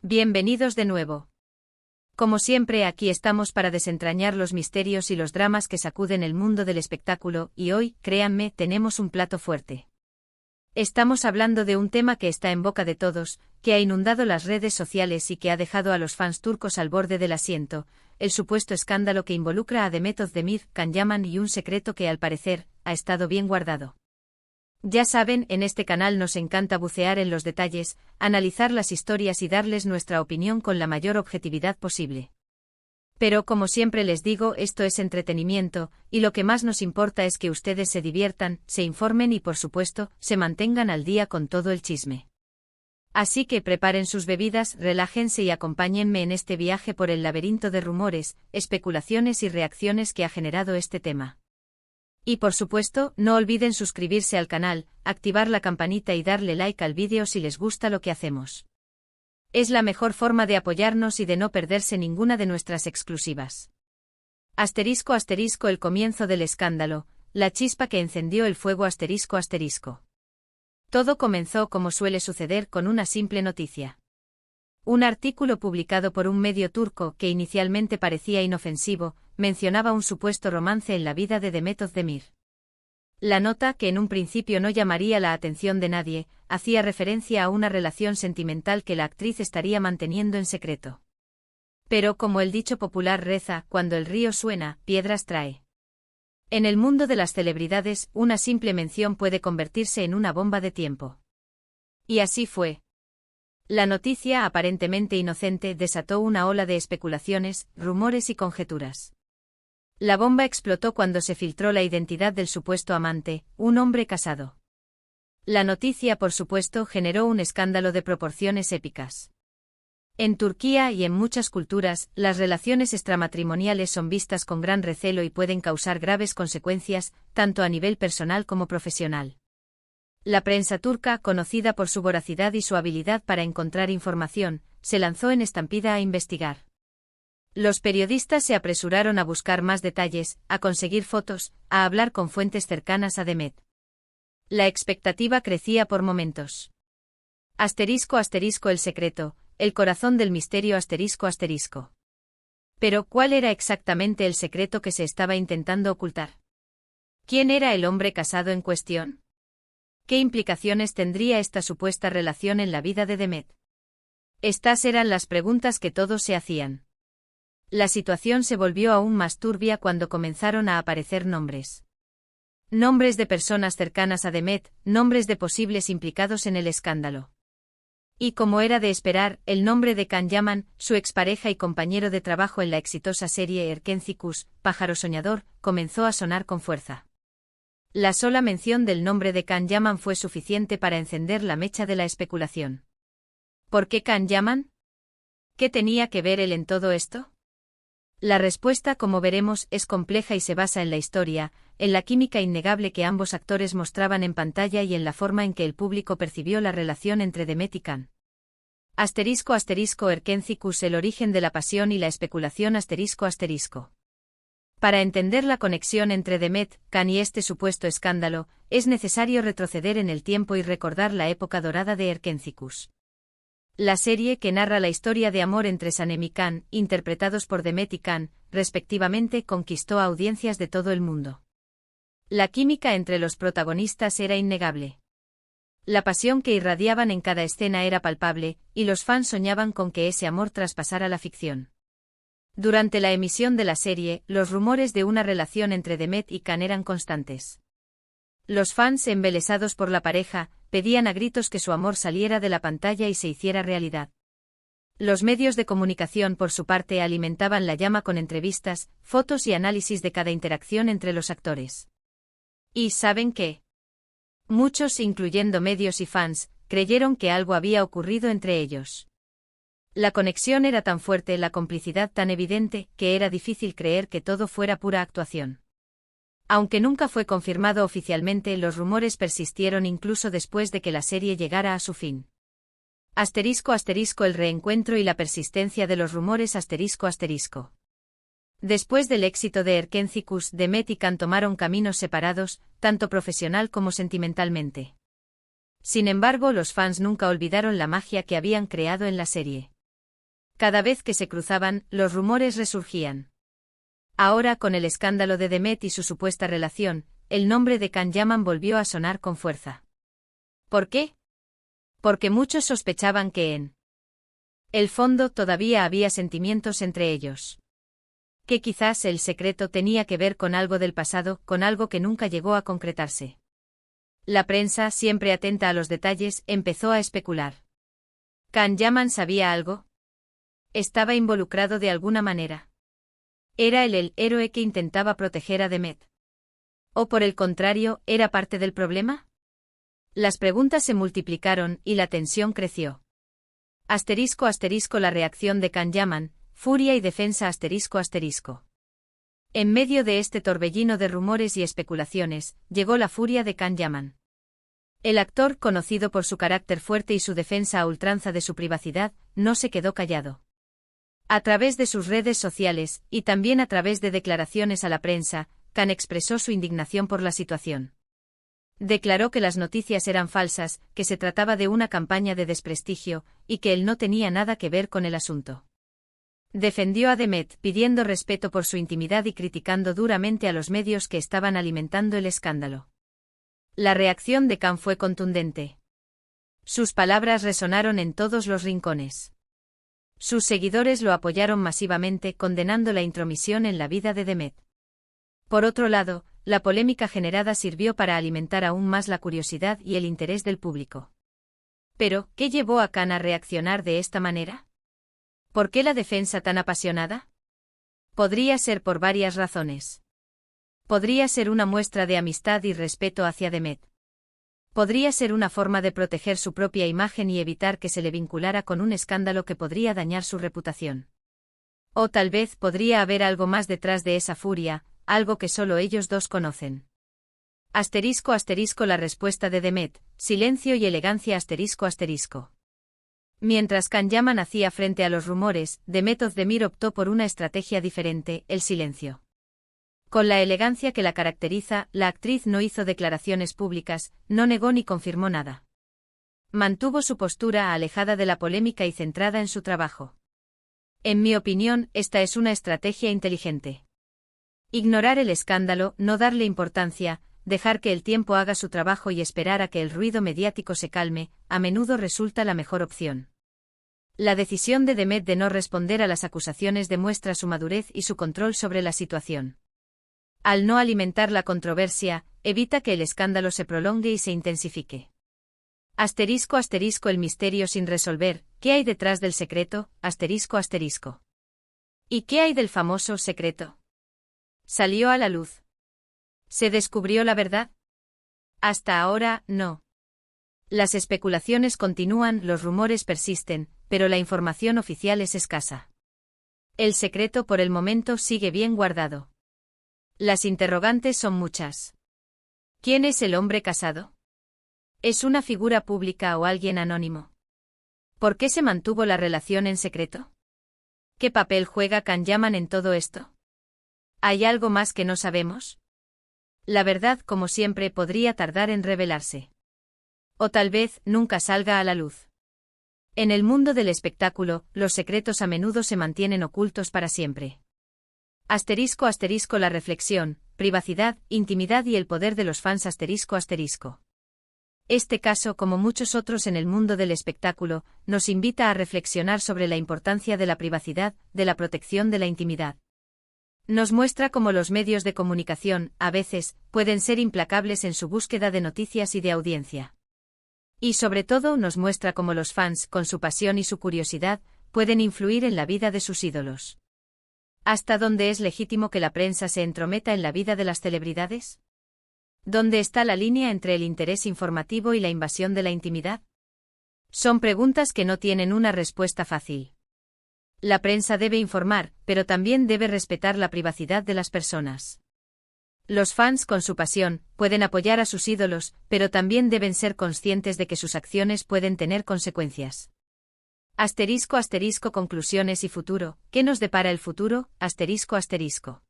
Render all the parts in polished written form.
Bienvenidos de nuevo. Como siempre, aquí estamos para desentrañar los misterios y los dramas que sacuden el mundo del espectáculo, y hoy, créanme, tenemos un plato fuerte. Estamos hablando de un tema que está en boca de todos, que ha inundado las redes sociales y que ha dejado a los fans turcos al borde del asiento, el supuesto escándalo que involucra a Demet Özdemir, Can Yaman y un secreto que al parecer, ha estado bien guardado. Ya saben, en este canal nos encanta bucear en los detalles, analizar las historias y darles nuestra opinión con la mayor objetividad posible. Pero como siempre les digo, esto es entretenimiento, y lo que más nos importa es que ustedes se diviertan, se informen y por supuesto, se mantengan al día con todo el chisme. Así que preparen sus bebidas, relájense y acompáñenme en este viaje por el laberinto de rumores, especulaciones y reacciones que ha generado este tema. Y por supuesto, no olviden suscribirse al canal, activar la campanita y darle like al vídeo si les gusta lo que hacemos. Es la mejor forma de apoyarnos y de no perderse ninguna de nuestras exclusivas. ***** El comienzo del escándalo, la chispa que encendió el fuego *****. Todo comenzó como suele suceder con una simple noticia. Un artículo publicado por un medio turco que inicialmente parecía inofensivo, mencionaba un supuesto romance en la vida de Demet Özdemir. La nota, que en un principio no llamaría la atención de nadie, hacía referencia a una relación sentimental que la actriz estaría manteniendo en secreto. Pero como el dicho popular reza, cuando el río suena, piedras trae. En el mundo de las celebridades, una simple mención puede convertirse en una bomba de tiempo. Y así fue. La noticia, aparentemente inocente, desató una ola de especulaciones, rumores y conjeturas. La bomba explotó cuando se filtró la identidad del supuesto amante, un hombre casado. La noticia, por supuesto, generó un escándalo de proporciones épicas. En Turquía y en muchas culturas, las relaciones extramatrimoniales son vistas con gran recelo y pueden causar graves consecuencias, tanto a nivel personal como profesional. La prensa turca, conocida por su voracidad y su habilidad para encontrar información, se lanzó en estampida a investigar. Los periodistas se apresuraron a buscar más detalles, a conseguir fotos, a hablar con fuentes cercanas a Demet. La expectativa crecía por momentos. ****, el secreto, el corazón del misterio ****. Pero, ¿cuál era exactamente el secreto que se estaba intentando ocultar? ¿Quién era el hombre casado en cuestión? ¿Qué implicaciones tendría esta supuesta relación en la vida de Demet? Estas eran las preguntas que todos se hacían. La situación se volvió aún más turbia cuando comenzaron a aparecer nombres. Nombres de personas cercanas a Demet, nombres de posibles implicados en el escándalo. Y como era de esperar, el nombre de Can Yaman, su expareja y compañero de trabajo en la exitosa serie Erkenci, Pájaro Soñador, comenzó a sonar con fuerza. La sola mención del nombre de Can Yaman fue suficiente para encender la mecha de la especulación. ¿Por qué Can Yaman? ¿Qué tenía que ver él en todo esto? La respuesta, como veremos, es compleja y se basa en la historia, en la química innegable que ambos actores mostraban en pantalla y en la forma en que el público percibió la relación entre Demet y Can. Erkenci, el origen de la pasión y la especulación ****. Para entender la conexión entre Demet, Can y este supuesto escándalo, es necesario retroceder en el tiempo y recordar la época dorada de Erkenci. La serie que narra la historia de amor entre Sanem y Can, interpretados por Demet y Can, respectivamente, conquistó a audiencias de todo el mundo. La química entre los protagonistas era innegable. La pasión que irradiaban en cada escena era palpable, y los fans soñaban con que ese amor traspasara la ficción. Durante la emisión de la serie, los rumores de una relación entre Demet y Can eran constantes. Los fans, embelesados por la pareja, pedían a gritos que su amor saliera de la pantalla y se hiciera realidad. Los medios de comunicación, por su parte, alimentaban la llama con entrevistas, fotos y análisis de cada interacción entre los actores. ¿Y saben qué? Muchos, incluyendo medios y fans, creyeron que algo había ocurrido entre ellos. La conexión era tan fuerte, la complicidad tan evidente, que era difícil creer que todo fuera pura actuación. Aunque nunca fue confirmado oficialmente, los rumores persistieron incluso después de que la serie llegara a su fin. El reencuentro y la persistencia de los rumores ****. Después del éxito de Erkenci, Demet y Can tomaron caminos separados, tanto profesional como sentimentalmente. Sin embargo, los fans nunca olvidaron la magia que habían creado en la serie. Cada vez que se cruzaban, los rumores resurgían. Ahora, con el escándalo de Demet y su supuesta relación, el nombre de Can Yaman volvió a sonar con fuerza. ¿Por qué? Porque muchos sospechaban que en el fondo todavía había sentimientos entre ellos. Que quizás el secreto tenía que ver con algo del pasado, con algo que nunca llegó a concretarse. La prensa, siempre atenta a los detalles, empezó a especular. ¿Can Yaman sabía algo? ¿Estaba involucrado de alguna manera? ¿Era él el héroe que intentaba proteger a Demet? ¿O por el contrario, era parte del problema? Las preguntas se multiplicaron y la tensión creció. *** La reacción de Can Yaman, furia y defensa ***. En medio de este torbellino de rumores y especulaciones, llegó la furia de Can Yaman. El actor, conocido por su carácter fuerte y su defensa a ultranza de su privacidad, no se quedó callado. A través de sus redes sociales, y también a través de declaraciones a la prensa, Can expresó su indignación por la situación. Declaró que las noticias eran falsas, que se trataba de una campaña de desprestigio, y que él no tenía nada que ver con el asunto. Defendió a Demet, pidiendo respeto por su intimidad y criticando duramente a los medios que estaban alimentando el escándalo. La reacción de Can fue contundente. Sus palabras resonaron en todos los rincones. Sus seguidores lo apoyaron masivamente, condenando la intromisión en la vida de Demet. Por otro lado, la polémica generada sirvió para alimentar aún más la curiosidad y el interés del público. Pero, ¿qué llevó a Can a reaccionar de esta manera? ¿Por qué la defensa tan apasionada? Podría ser por varias razones. Podría ser una muestra de amistad y respeto hacia Demet. Podría ser una forma de proteger su propia imagen y evitar que se le vinculara con un escándalo que podría dañar su reputación. O tal vez podría haber algo más detrás de esa furia, algo que solo ellos dos conocen. *** La respuesta de Demet, silencio y elegancia ***. Mientras Can Yaman hacía frente a los rumores, Demet Özdemir optó por una estrategia diferente, el silencio. Con la elegancia que la caracteriza, la actriz no hizo declaraciones públicas, no negó ni confirmó nada. Mantuvo su postura alejada de la polémica y centrada en su trabajo. En mi opinión, esta es una estrategia inteligente. Ignorar el escándalo, no darle importancia, dejar que el tiempo haga su trabajo y esperar a que el ruido mediático se calme, a menudo resulta la mejor opción. La decisión de Demet de no responder a las acusaciones demuestra su madurez y su control sobre la situación. Al no alimentar la controversia, evita que el escándalo se prolongue y se intensifique. *** El misterio sin resolver, ¿qué hay detrás del secreto? ***. ¿Y qué hay del famoso secreto? ¿Salió a la luz? ¿Se descubrió la verdad? Hasta ahora, no. Las especulaciones continúan, los rumores persisten, pero la información oficial es escasa. El secreto por el momento sigue bien guardado. Las interrogantes son muchas. ¿Quién es el hombre casado? ¿Es una figura pública o alguien anónimo? ¿Por qué se mantuvo la relación en secreto? ¿Qué papel juega Can Yaman en todo esto? ¿Hay algo más que no sabemos? La verdad, como siempre, podría tardar en revelarse. O tal vez nunca salga a la luz. En el mundo del espectáculo, los secretos a menudo se mantienen ocultos para siempre. *** La reflexión, privacidad, intimidad y el poder de los fans ***. Este caso, como muchos otros en el mundo del espectáculo, nos invita a reflexionar sobre la importancia de la privacidad, de la protección de la intimidad. Nos muestra cómo los medios de comunicación, a veces, pueden ser implacables en su búsqueda de noticias y de audiencia. Y sobre todo nos muestra cómo los fans, con su pasión y su curiosidad, pueden influir en la vida de sus ídolos. ¿Hasta dónde es legítimo que la prensa se entrometa en la vida de las celebridades? ¿Dónde está la línea entre el interés informativo y la invasión de la intimidad? Son preguntas que no tienen una respuesta fácil. La prensa debe informar, pero también debe respetar la privacidad de las personas. Los fans, con su pasión, pueden apoyar a sus ídolos, pero también deben ser conscientes de que sus acciones pueden tener consecuencias. *** Conclusiones y futuro. ¿Qué nos depara el futuro? ***.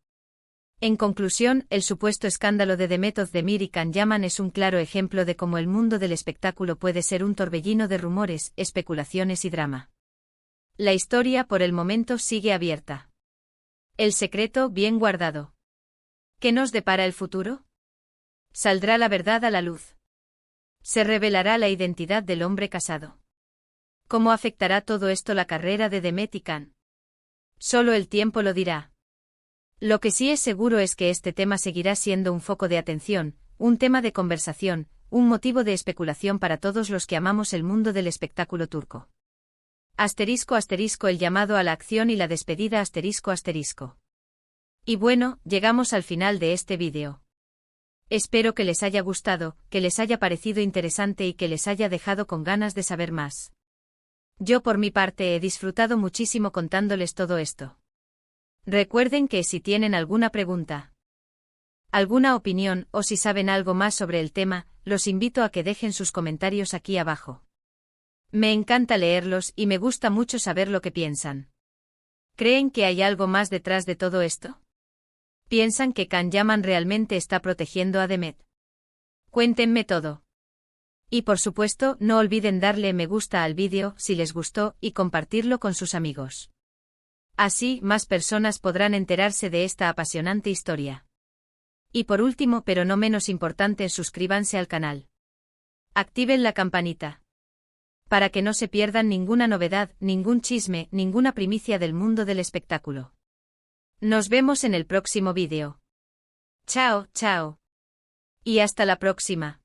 En conclusión, el supuesto escándalo de Demet Özdemir y Can Yaman es un claro ejemplo de cómo el mundo del espectáculo puede ser un torbellino de rumores, especulaciones y drama. La historia por el momento sigue abierta. El secreto bien guardado. ¿Qué nos depara el futuro? ¿Saldrá la verdad a la luz? ¿Se revelará la identidad del hombre casado? ¿Cómo afectará todo esto la carrera de Demet y Can? Solo el tiempo lo dirá. Lo que sí es seguro es que este tema seguirá siendo un foco de atención, un tema de conversación, un motivo de especulación para todos los que amamos el mundo del espectáculo turco. Asterisco asterisco el llamado a la acción y la despedida asterisco asterisco. Y bueno, llegamos al final de este vídeo. Espero que les haya gustado, que les haya parecido interesante y que les haya dejado con ganas de saber más. Yo por mi parte he disfrutado muchísimo contándoles todo esto. Recuerden que si tienen alguna pregunta, alguna opinión o si saben algo más sobre el tema, los invito a que dejen sus comentarios aquí abajo. Me encanta leerlos y me gusta mucho saber lo que piensan. ¿Creen que hay algo más detrás de todo esto? ¿Piensan que Can Yaman realmente está protegiendo a Demet? Cuéntenme todo. Y por supuesto, no olviden darle me gusta al vídeo si les gustó y compartirlo con sus amigos. Así, más personas podrán enterarse de esta apasionante historia. Y por último, pero no menos importante, suscríbanse al canal. Activen la campanita. Para que no se pierdan ninguna novedad, ningún chisme, ninguna primicia del mundo del espectáculo. Nos vemos en el próximo vídeo. Chao, chao. Y hasta la próxima.